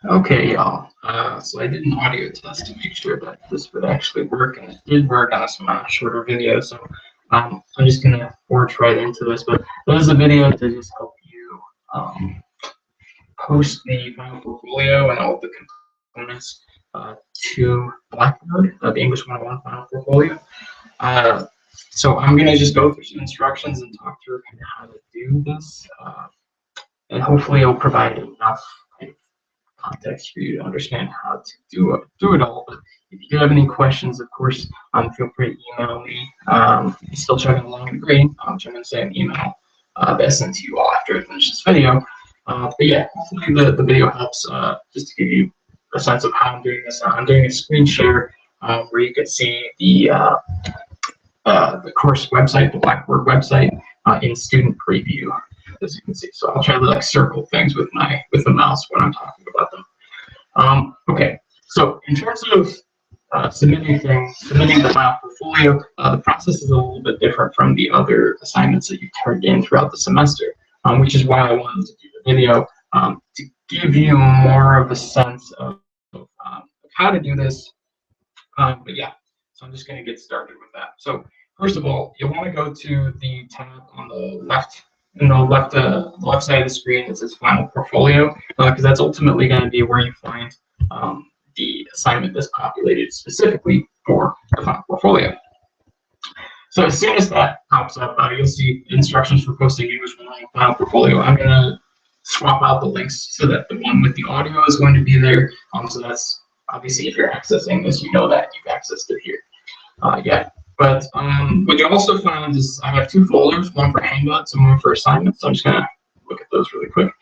Okay, y'all. So I did an audio test to make sure that this would actually work, and it did work on some shorter videos. So I'm just gonna forge right into this. But this is a video to just help you post the final portfolio and all of the components to Blackboard, the English 101 final portfolio. Uh, so I'm gonna just go through some instructions and talk through kind of how to do this, and hopefully it'll provide enough context for you to understand how to do it all. But if you do have any questions, of course, feel free to email me. Still chugging along in the green, which I'm going to say an email that's sent to you all after I finish this video. But yeah, hopefully the video helps just to give you a sense of how I'm doing this. I'm doing a screen share where you can see the course website, the Blackboard website, in student preview, as you can see. So I'll try to like circle things with the mouse when I'm talking about them. Okay, so in terms of submitting the file portfolio, the process is a little bit different from the other assignments that you turned in throughout the semester, which is why I wanted to do the video to give you more of a sense of how to do this. But yeah, so I'm just going to get started with that. So first of all, you'll want to go to the tab on the left, in the left side of the screen that says Final Portfolio, because that's ultimately going to be where you find the assignment that's populated specifically for the Final Portfolio. So as soon as that pops up, you'll see instructions for posting English 101 Final Portfolio. I'm going to swap out the links so that the one with the audio is going to be there. So that's obviously, if you're accessing this, you know that you've accessed it here. Yeah. But what you also find is I have two folders, one for handouts and one for assignments. So I'm just gonna look at those really quick.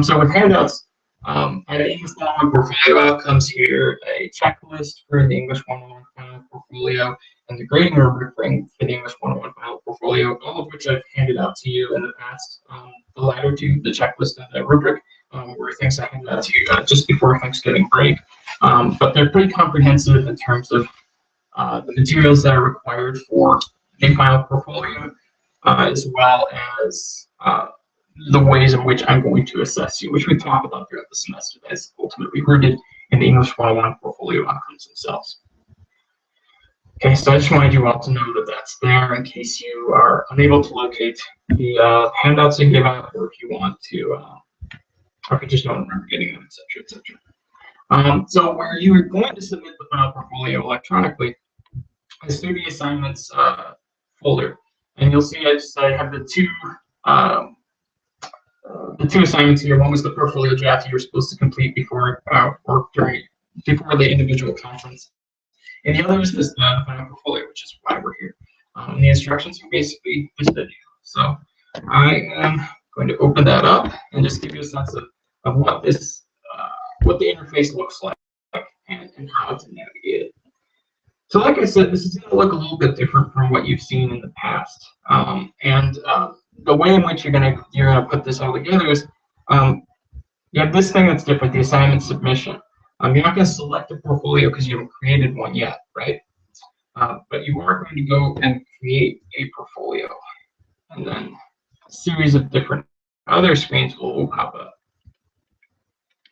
So with handouts, I have English 101 portfolio outcomes here, a checklist for the English 101 final portfolio, and the grading rubric for the English 101 final portfolio, all of which I've handed out to you in the past. The latter two, the checklist and the rubric, were things I handed out to you just before Thanksgiving break. But they're pretty comprehensive in terms of the materials that are required for a final portfolio, as well as the ways in which I'm going to assess you, which we talk about throughout the semester. That's ultimately rooted in the English 101 portfolio outcomes themselves. Okay, so I just wanted you all to know that that's there in case you are unable to locate the handouts I give out, or if you want to, or if you just don't remember getting them, etc., etc. So where you are going to submit the final portfolio electronically is through the assignments folder, and you'll see I have the two assignments here. One was the portfolio draft you were supposed to complete before the individual conference, and the other is the final portfolio, which is why we're here. And the instructions are basically this video. So I am going to open that up and just give you a sense of what this what the interface looks like and how to navigate it. So like I said, this is going to look a little bit different from what you've seen in the past. The way in which you're gonna put this all together is you have this thing that's different, the assignment submission. You're not going to select a portfolio because you haven't created one yet, right? But you are going to go and create a portfolio, and then a series of different other screens will pop up.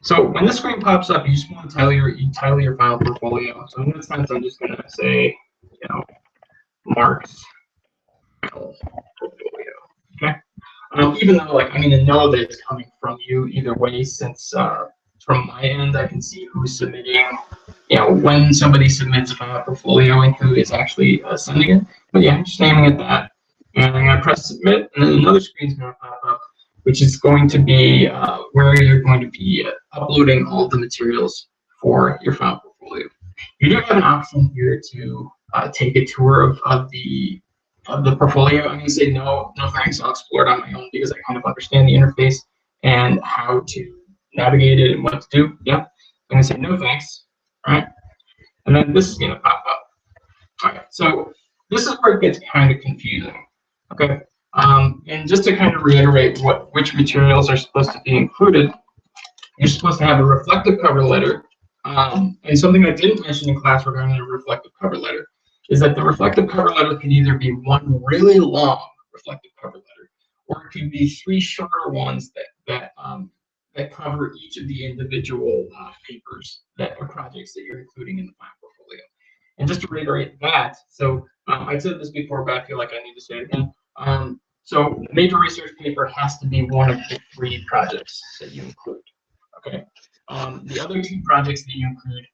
So when this screen pops up, you just want to title your file portfolio. So in this sense, I'm just going to say, Mark's file portfolio. Okay. Even though, like, I'm going to know that it's coming from you either way, since from my end, I can see who's submitting. When somebody submits a file portfolio and who is actually sending it. But yeah, I'm just naming it that, and I'm going to press submit, and then another screen is going to pop up, which is going to be where you're going to be uploading all the materials for your file portfolio. You do have an option here to take a tour of the portfolio. I'm going to say no thanks. I'll explore it on my own because I kind of understand the interface and how to navigate it and what to do. Yeah, I'm going to say no thanks. All right, and then this is going to pop up. All right, so this is where it gets kind of confusing. Okay. And just to kind of reiterate which materials are supposed to be included, you're supposed to have a reflective cover letter. And something I didn't mention in class regarding a reflective cover letter is that the reflective cover letter can either be one really long reflective cover letter, or it can be three shorter ones that that cover each of the individual papers that or projects that you're including in the final portfolio. And just to reiterate that, so I said this before, but I feel like I need to say it again. So major research paper has to be one of the 3 projects that you include. Okay. The other 2 projects that you include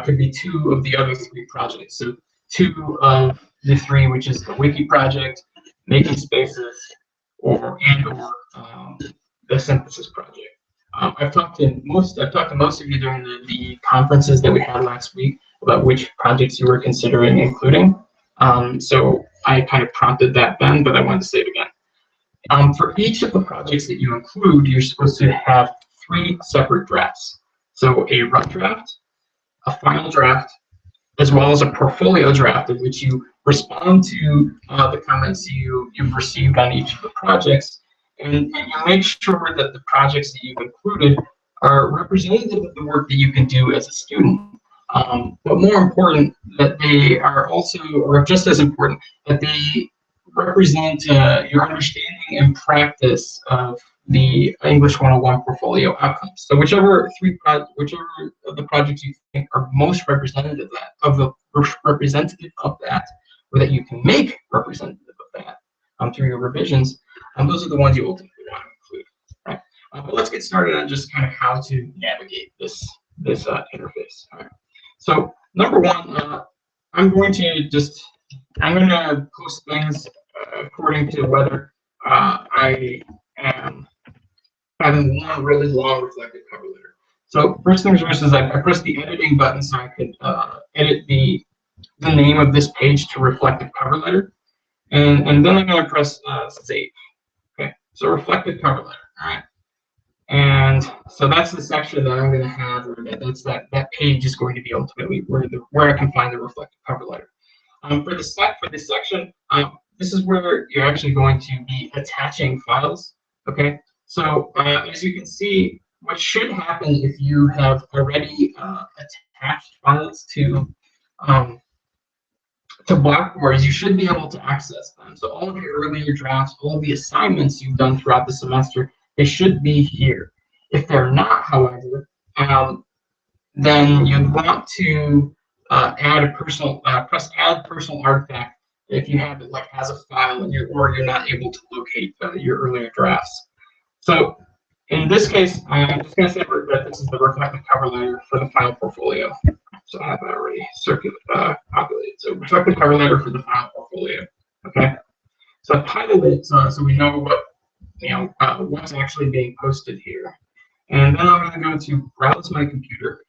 could be 2 of the other 3 projects. So 2 of the 3, which is the wiki project, making spaces, or the synthesis project. I've talked to most of you during the conferences that we had last week about which projects you were considering including. So I kind of prompted that then, but I wanted to say it again. For each of the projects that you include, you're supposed to have 3 separate drafts. So a rough draft, a final draft, as well as a portfolio draft in which you respond to the comments you've received on each of the projects, and you make sure that the projects that you've included are representative of the work that you can do as a student. But more important, that they are also, or just as important, that they represent your understanding and practice of the English 101 portfolio outcomes. So whichever of the projects you think are most representative of that, or that you can make representative of that through your revisions, those are the ones you ultimately want to include. Right? But let's get started on just kind of how to navigate this interface. All right. So number one, I'm going to post things according to whether I am having one really long reflective cover letter. So first things first is I press the editing button so I could edit the name of this page to reflective cover letter, and then I'm going to press save. Okay, so reflective cover letter. All right. And so that's the section that I'm going to have, or that page is going to be ultimately where I can find the reflective cover letter. For this section, this is where you're actually going to be attaching files. Okay, so as you can see, what should happen if you have already attached files to Blackboard is you should be able to access them. So all of your earlier drafts, all of the assignments you've done throughout the semester, they should be here. If they're not, however, then you'd want to add a personal press add personal artifact if you have it like as a file and you're not able to locate your earlier drafts. So in this case, I'm just going to say that this is the reflective cover letter for the final portfolio. So I have that already populated. So reflective cover letter for the final portfolio. Okay. So I've titled it so we know what's actually being posted here. And then I'm going to go to browse my computer,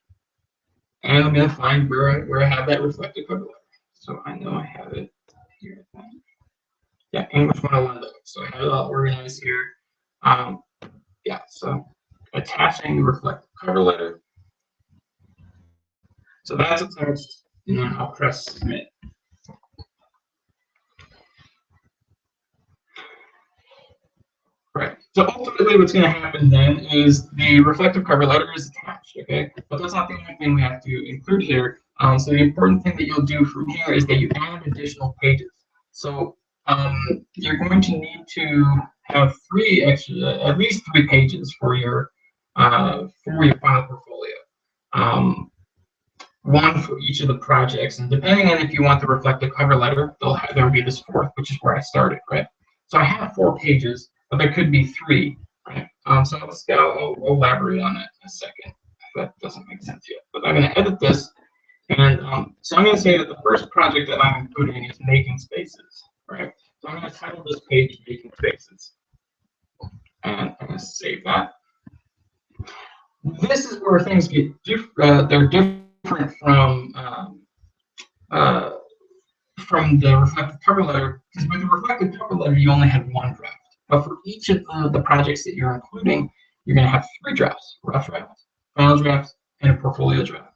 and I'm going to find where I have that reflective cover letter. So I know I have it here. Yeah, English 101. So I have it all organized here. Yeah, so attaching the reflective cover letter. So that's attached, and then I'll press submit. Right. So ultimately, what's going to happen then is the reflective cover letter is attached. Okay, but that's not the only thing we have to include here. So the important thing that you'll do from here is that you add additional pages. So you're going to need to have at least three pages for your final portfolio. One for each of the projects, and depending on if you want the reflective cover letter, there'll be this fourth, which is where I started, right? So I have 4 pages, but there could be 3, right? So I'll elaborate on it in a second if that doesn't make sense yet. But I'm going to edit this, and so I'm going to say that the first project that I'm including is making spaces, right? So I'm going to title this page "Making Spaces," and I'm going to save that. This is where things get they're different from the reflective cover letter, because with the reflective cover letter you only had 1 draft, but for each of the projects that you're including, you're going to have 3 drafts: rough draft, final draft, and a portfolio draft.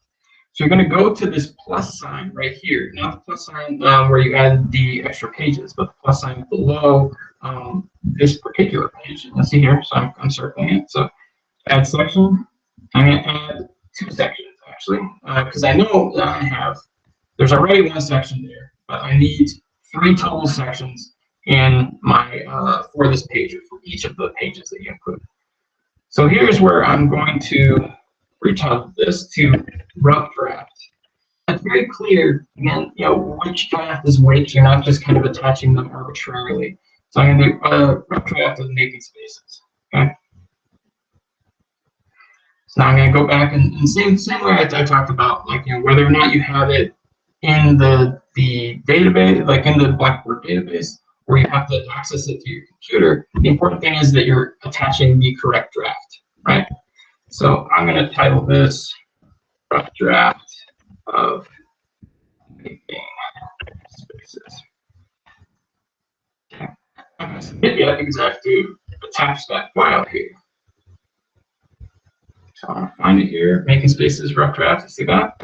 So you're going to go to this plus sign right here, not the plus sign where you add the extra pages, but the plus sign below this particular page. You can see here, so I'm circling it. So add section. I'm going to add 2 sections actually, because I know that there's already 1 section there, but I need 3 total sections in my for this page, or for each of the pages that you include. So here's where I'm going to retoggle this to rough draft. It's very clear, again, which draft is which. You're not just kind of attaching them arbitrarily. So I'm going to do rough draft with making spaces. Okay. So now I'm going to go back and same way I talked about, like whether or not you have it in the database, like in the Blackboard database, or you have to access it to your computer. The important thing is that you're attaching the correct draft, right? So I'm going to title this rough draft of making spaces. Okay. I'm going to submit yet because I have to attach that file here. So I'm going to find it here, making spaces rough draft. You see that?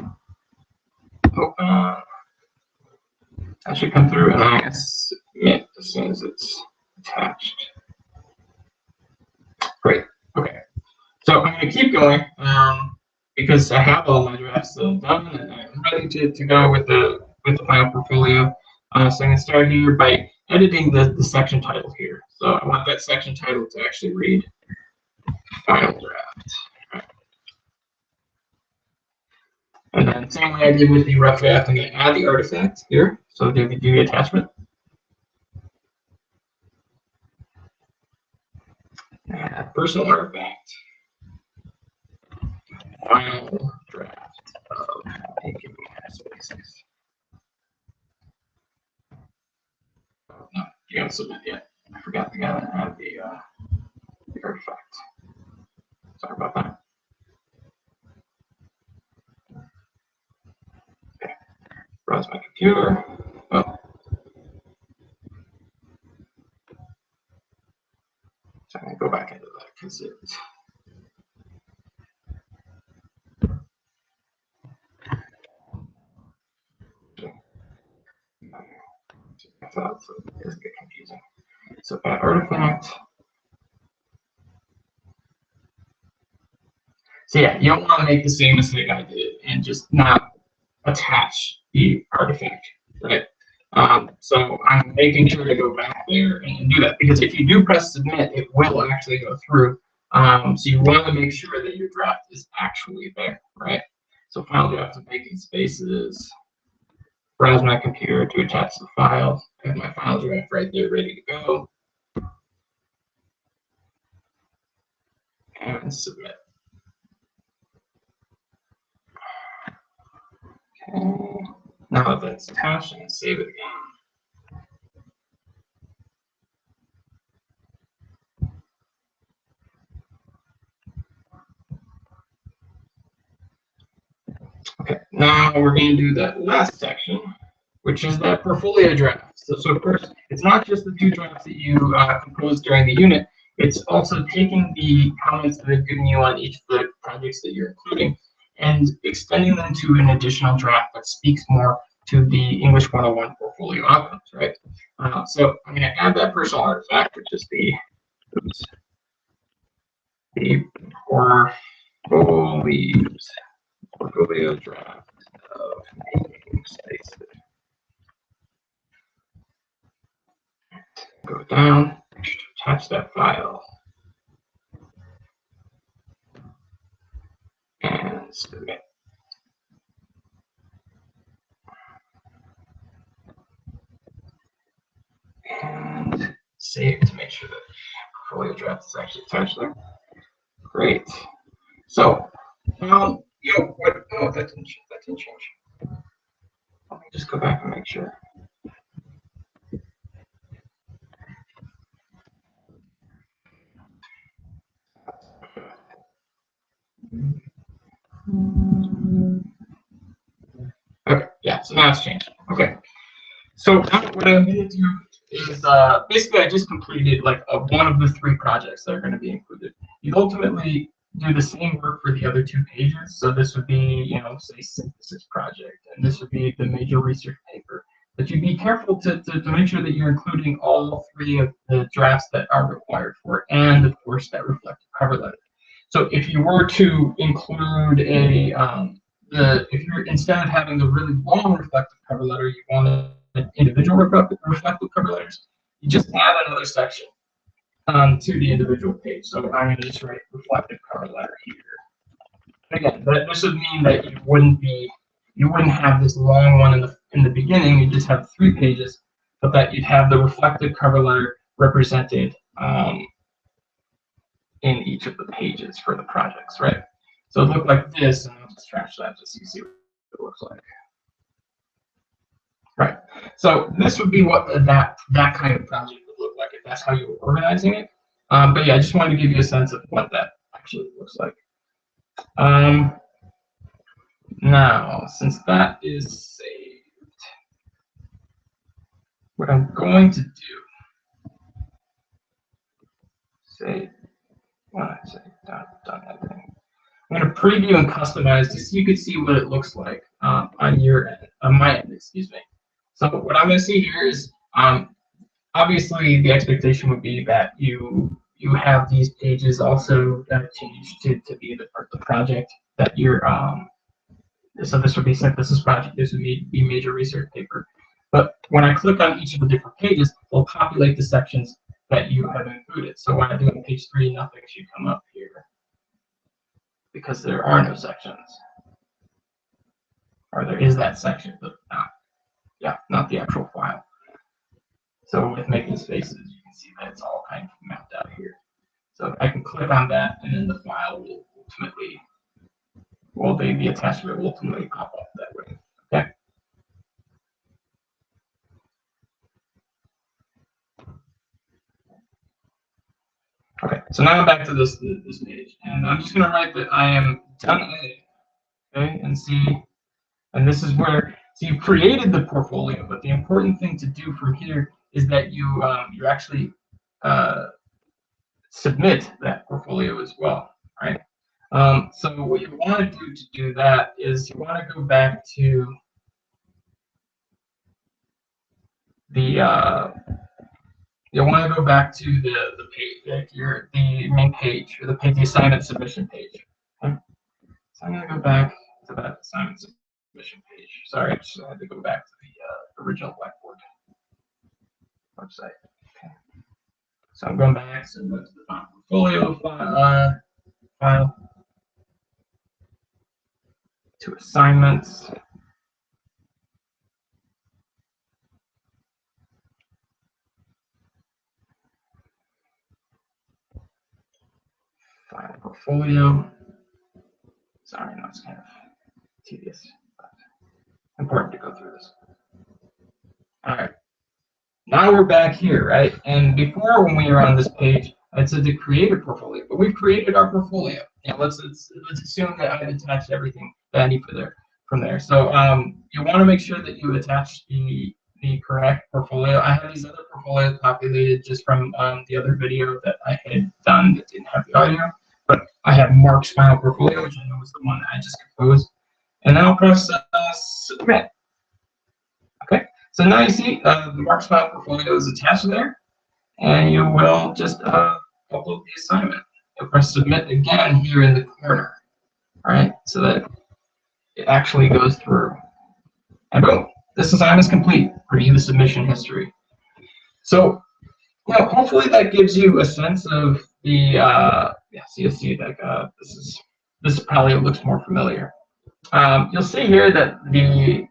Open. That should come through, and I'm going to submit as soon as it's attached. Great. Okay. So I'm going to keep going because I have all my drafts done, and I'm ready to go with the final portfolio. So I'm going to start here by editing the section title here. So I want that section title to actually read final draft. Right. And then same way I did with the rough draft, I'm going to add the artifact here. So there we do the attachment. Add personal artifact. Final draft of making spaces. Oh, no, you haven't submitted yet. I forgot to add the artifact. Sorry about that. Okay. Browse my computer. Oh. So I'm going to go back into that because it's so it doesn't get confusing. So add artifact. So yeah, you don't want to make the same mistake I did and just not attach the artifact, right? So I'm making sure to go back there and do that, because if you do press submit, it will actually go through. So you want to make sure that your draft is actually there, right? So final draft of making spaces. Browse my computer to attach the file. I have my file draft right there ready to go. And submit. Okay. Now that that's attached, I'm going to save it again. Okay, now we're going to do that last section, which is that portfolio draft. So first, it's not just the two drafts that you composed during the unit, it's also taking the comments that they've given you on each of the projects that you're including and extending them to an additional draft that speaks more to the English 101 portfolio outcomes, right? So I'm going to add that personal artifact, which is the portfolio draft of making spaces. Go down, attach that file, and submit. And save to make sure that the portfolio draft is actually attached there. Great. So, oh, that didn't change. Let me just go back and make sure. Okay, yeah, so now it's changed. Okay. So now what I'm going to do is basically I just completed like one of the three projects that are going to be included. You ultimately do the same work for the other two pages. So this would be, say synthesis project, and this would be the major research paper. But you'd be careful to make sure that you're including all three of the drafts that are required for it, and of course that reflective cover letter. So if you were to include if you're instead of having the really long reflective cover letter, you want individual reflective cover letters, you just add another section. to the individual page. So I'm going to just write reflective cover letter here. Again, this would mean that you wouldn't have this long one in the beginning. You just have 3 pages, but that you'd have the reflective cover letter represented in each of the pages for the projects, right? So it looked like this, and I'll just trash that just so you see what it looks like. Right. So this would be what that kind of project would look like if that's how you were organizing it. But yeah, I just wanted to give you a sense of what that actually looks like. Now, since that is saved, what I'm going to do, say, when I say done editing, I'm going to preview and customize just so you can see what it looks like on your end, on my end, excuse me. So what I'm going to see here is, obviously the expectation would be that you have these pages also changed to be the project that you're so this would be synthesis project, this would be major research paper. But when I click on each of the different pages, it'll populate the sections that you have included. So when I do on page 3, nothing should come up here because there are no sections. Or there is that section, but not the actual file. So with making spaces, you can see that it's all kind of mapped out here. So I can click on that, and then the file will ultimately, well, the attachment will ultimately pop up that way. Okay. Okay. So now I'm back to this page, and I'm just going to write that I am done editing. Okay, and see, and this is where, so you created the portfolio, but the important thing to do from here is that you actually submit that portfolio as well, right? So what you want to do that is you want to go back to the you'll want to go back to the page, like the main page, or the assignment submission page. Okay? So I'm going to go back to that assignment submission page. Sorry, I just had to go back to the original Blackboard website. Okay. So I'm going back to the portfolio file to assignments. File portfolio. Sorry, no, it's kind of tedious, but important to go through this. All right. Now we're back here, right? And before, when we were on this page, it said to create a portfolio, but we've created our portfolio. Yeah, let's assume that I've attached everything that I need from there. So you want to make sure that you attach the correct portfolio. I have these other portfolios populated just from the other video that I had done that didn't have the audio, but I have Mark's final portfolio, which I know was the one that I just composed, and then I'll press submit. Okay. So now you see the Mark's file portfolio is attached there, and you will just upload the assignment. You'll press submit again here in the corner, all right, so that it actually goes through. And boom, this assignment is complete. Review the submission history. So, yeah, hopefully that gives you a sense of the, so you'll see like this probably looks more familiar. You'll see here that the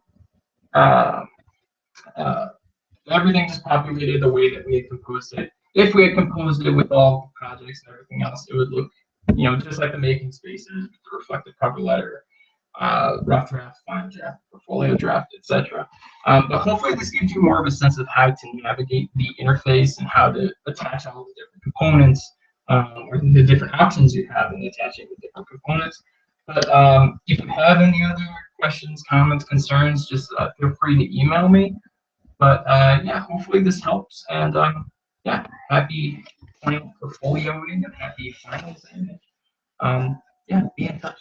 everything just populated the way that we had composed it. If we had composed it with all the projects and everything else, it would look, just like the making spaces, the reflective cover letter, rough draft, final draft, portfolio draft, etc. But hopefully this gives you more of a sense of how to navigate the interface and how to attach all the different components, or the different options you have in attaching the different components. But if you have any other questions, comments, concerns, just feel free to email me. But yeah, hopefully this helps, and yeah, happy portfolioing and happy final assignment. Yeah, be in touch.